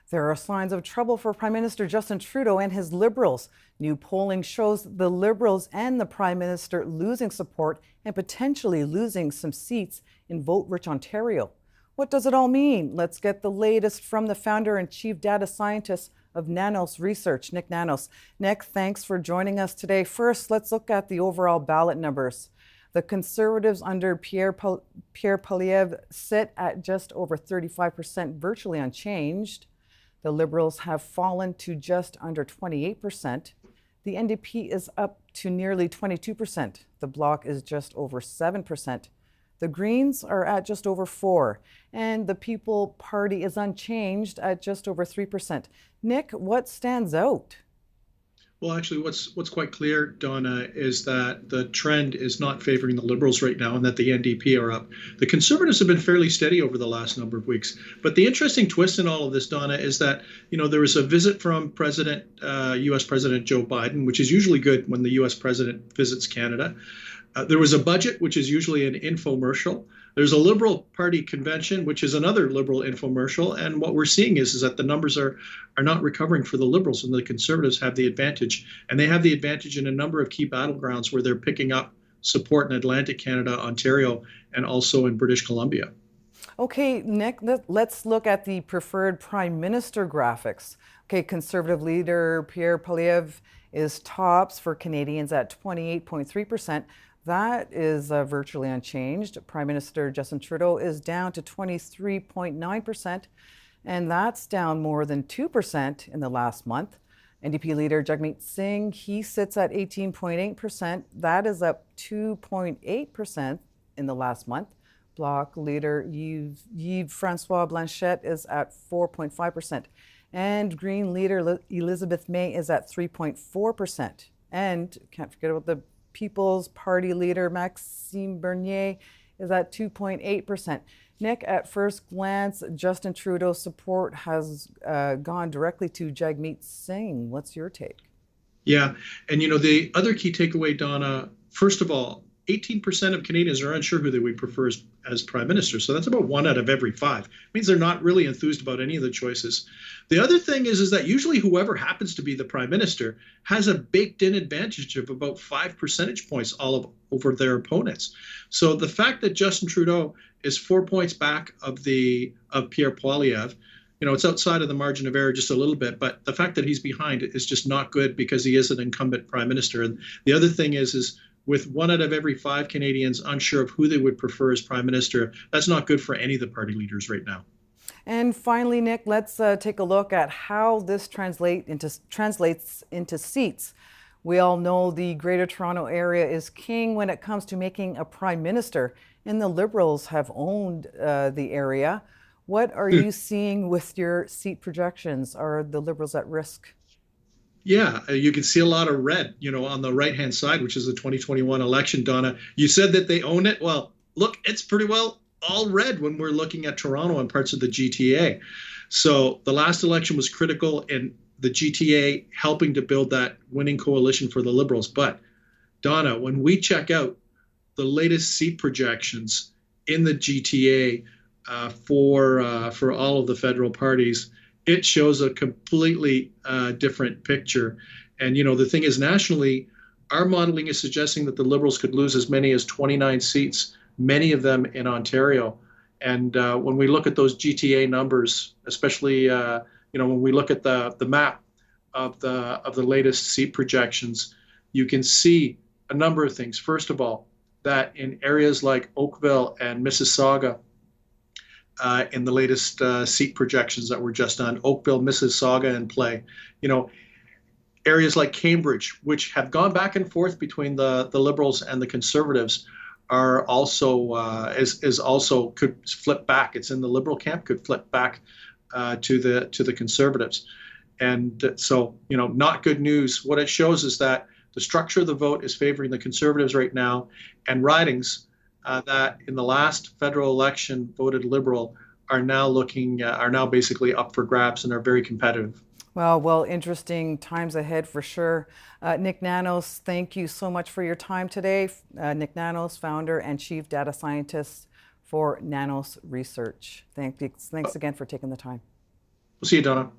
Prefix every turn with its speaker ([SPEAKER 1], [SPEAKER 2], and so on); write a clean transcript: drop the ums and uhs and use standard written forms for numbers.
[SPEAKER 1] There are signs of trouble for Prime Minister Justin Trudeau and his Liberals. New polling shows the Liberals and the Prime Minister losing support and potentially losing some seats in vote-rich Ontario. What does it all mean? Let's get the latest from the founder and chief data scientist of Nanos Research, Nik Nanos. Nik, thanks for joining us today. First, let's look at the overall ballot numbers. The Conservatives under Pierre Poilievre sit at just over 35%, virtually unchanged. The Liberals have fallen to just under 28%. The NDP is up to nearly 22%. The Bloc is just over 7%. The Greens are at just over 4%. And the People Party is unchanged at just over 3%. Nik, what stands out?
[SPEAKER 2] Well, actually, what's quite clear, Donna, is that the trend is not favoring the Liberals right now and that the NDP are up. The Conservatives have been fairly steady over the last number of weeks. But the interesting twist in all of this, Donna, is that, there was a visit from U.S. President Joe Biden, which is usually good when the U.S. President visits Canada. There was a budget, which is usually an infomercial. There's a Liberal Party convention, which is another Liberal infomercial. And what we're seeing is that the numbers are not recovering for the Liberals, and the Conservatives have the advantage. And they have the advantage in a number of key battlegrounds where they're picking up support in Atlantic Canada, Ontario, and also in British Columbia.
[SPEAKER 1] Okay, Nik, let's look at the preferred Prime Minister graphics. Okay, Conservative leader Pierre Poilievre is tops for Canadians at 28.3%. That is virtually unchanged. Prime Minister Justin Trudeau is down to 23.9%, and that's down more than 2% in the last month. NDP leader Jagmeet Singh, he sits at 18.8%. That is up 2.8% in the last month. Bloc leader Yves-Francois Blanchet is at 4.5%. And Green leader Elizabeth May is at 3.4%. And can't forget about the People's Party leader Maxime Bernier is at 2.8%. Nik, at first glance, Justin Trudeau's support has gone directly to Jagmeet Singh. What's your take?
[SPEAKER 2] Yeah, and the other key takeaway, Donna, first of all, 18% of Canadians are unsure who they would prefer as Prime Minister. So that's about 1 out of every 5. It means they're not really enthused about any of the choices. The other thing is that usually whoever happens to be the Prime Minister has a baked-in advantage of about 5 percentage points over their opponents. So the fact that Justin Trudeau is 4 points back of Pierre Poilievre, it's outside of the margin of error just a little bit, but the fact that he's behind is just not good because he is an incumbent Prime Minister. And the other thing is with 1 out of every 5 Canadians unsure of who they would prefer as Prime Minister, that's not good for any of the party leaders right now.
[SPEAKER 1] And finally, Nik, let's take a look at how this translates into seats. We all know the Greater Toronto Area is king when it comes to making a Prime Minister, and the Liberals have owned the area. What are you seeing with your seat projections? Are the Liberals at risk?
[SPEAKER 2] Yeah, you can see a lot of red, on the right-hand side, which is the 2021 election, Donna. You said that they own it. Well, look, it's pretty well all red when we're looking at Toronto and parts of the GTA. So the last election was critical in the GTA helping to build that winning coalition for the Liberals. But, Donna, when we check out the latest seat projections in the GTA for all of the federal parties, it shows a completely different picture. And, the thing is, nationally, our modeling is suggesting that the Liberals could lose as many as 29 seats, many of them in Ontario. And when we look at those GTA numbers, especially, when we look at the map of the latest seat projections, you can see a number of things. First of all, that in areas like Oakville and Mississauga, in the latest seat projections that were just done, Oakville, Mississauga in play. Areas like Cambridge, which have gone back and forth between the Liberals and the Conservatives, are also also could flip back. It's in the Liberal camp, could flip back to the Conservatives, and so not good news. What it shows is that the structure of the vote is favoring the Conservatives right now, and ridings that in the last federal election voted Liberal are now basically up for grabs and are very competitive.
[SPEAKER 1] Well, interesting times ahead for sure. Nik Nanos, thank you so much for your time today. Nik Nanos, founder and chief data scientist for Nanos Research. Thanks again for taking the time.
[SPEAKER 2] We'll see you, Donna.